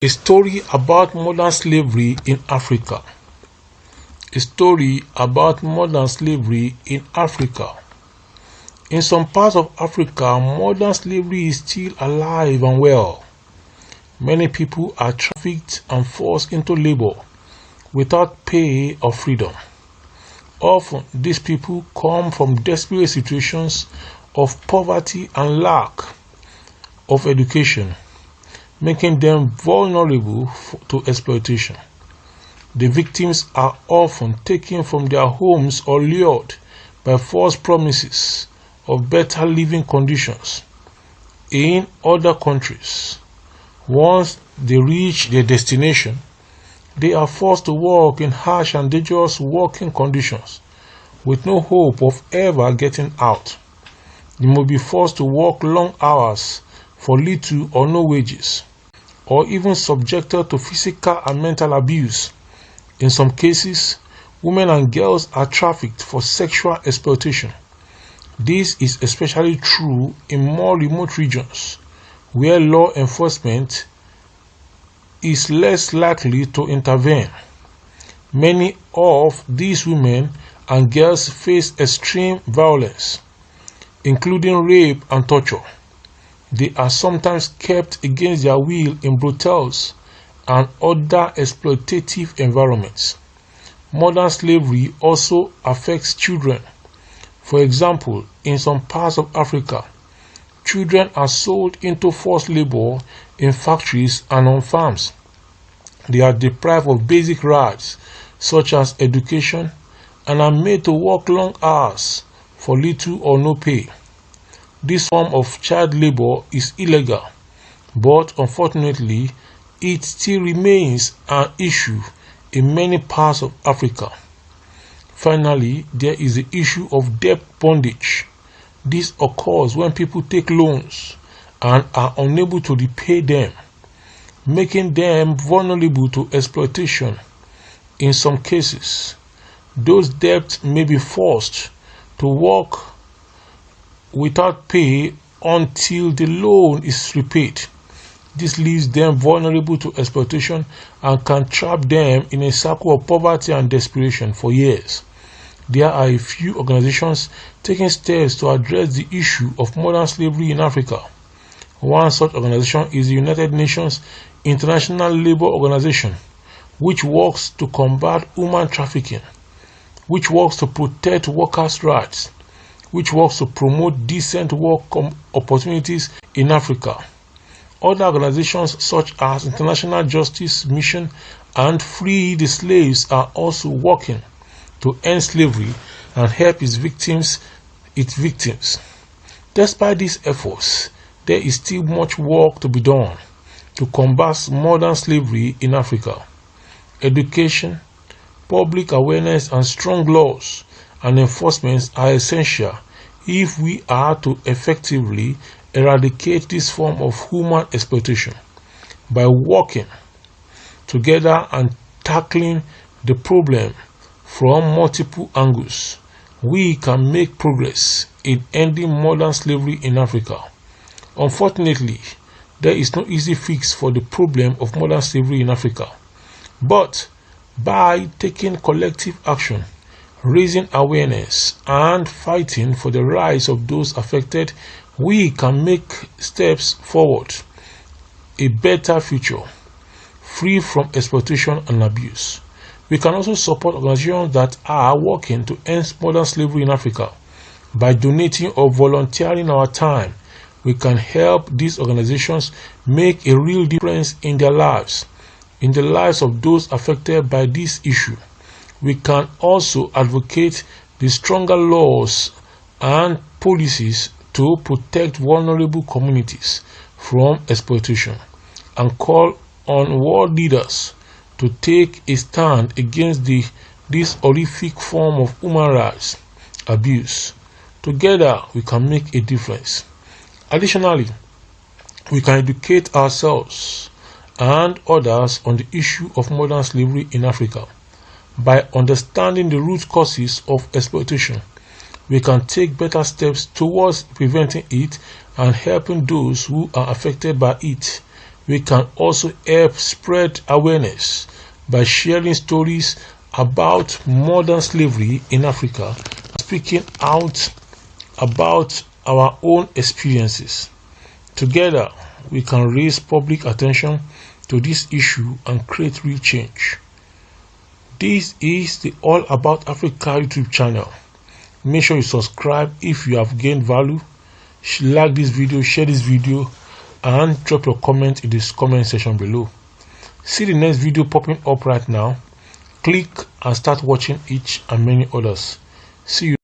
A story about modern slavery in Africa. A story about modern slavery in Africa. In some parts of Africa, modern slavery is still alive and well. Many people are trafficked and forced into labor without pay or freedom. Often, these people come from desperate situations of poverty and lack of education, making them vulnerable to exploitation. The victims are often taken from their homes or lured by false promises of better living conditions in other countries. Once they reach their destination, they are forced to work in harsh and dangerous working conditions with no hope of ever getting out. They may be forced to work long hours for little or no wages, or even subjected to physical and mental abuse. In some cases, women and girls are trafficked for sexual exploitation. This is especially true in more remote regions, where law enforcement is less likely to intervene. Many of these women and girls face extreme violence, including rape and torture. They are sometimes kept against their will in brothels and other exploitative environments. Modern slavery also affects children. For example, in some parts of Africa, children are sold into forced labor in factories and on farms. They are deprived of basic rights such as education and are made to work long hours for little or no pay. This form of child labor is illegal, but unfortunately, it still remains an issue in many parts of Africa. Finally, there is the issue of debt bondage. This occurs when people take loans and are unable to repay them, making them vulnerable to exploitation. In some cases, those debts may be forced to work without pay until the loan is repaid. This leaves them vulnerable to exploitation and can trap them in a cycle of poverty and desperation for years. There are a few organizations taking steps to address the issue of modern slavery in Africa. One such organization is the United Nations International Labour Organization, which works to combat human trafficking, which works to protect workers' rights, which works to promote decent work opportunities in Africa. Other organizations such as International Justice Mission and Free the Slaves are also working to end slavery and help its victims. Despite these efforts, there is still much work to be done to combat modern slavery in Africa. Education, public awareness, and strong laws and enforcement are essential if we are to effectively eradicate this form of human exploitation. By working together and tackling the problem from multiple angles, we can make progress in ending modern slavery in Africa. Unfortunately, there is no easy fix for the problem of modern slavery in Africa. But by taking collective action, raising awareness, and fighting for the rights of those affected, we can make steps forward, a better future, free from exploitation and abuse. We can also support organizations that are working to end modern slavery in Africa. By donating or volunteering our time, we can help these organizations make a real difference in their lives, in the lives of those affected by this issue. We can also advocate the stronger laws and policies to protect vulnerable communities from exploitation, and call on world leaders to take a stand against this horrific form of human rights abuse. Together, we can make a difference. Additionally, we can educate ourselves and others on the issue of modern slavery in Africa. By understanding the root causes of exploitation, we can take better steps towards preventing it and helping those who are affected by it. We can also help spread awareness by sharing stories about modern slavery in Africa, speaking out about our own experiences. Together, we can raise public attention to this issue and create real change. This is the All About Africa YouTube channel. Make sure you subscribe if you have gained value. Like this video, share this video, and drop your comment in this comment section below. See the next video popping up right now. Click and start watching each and many others. See you.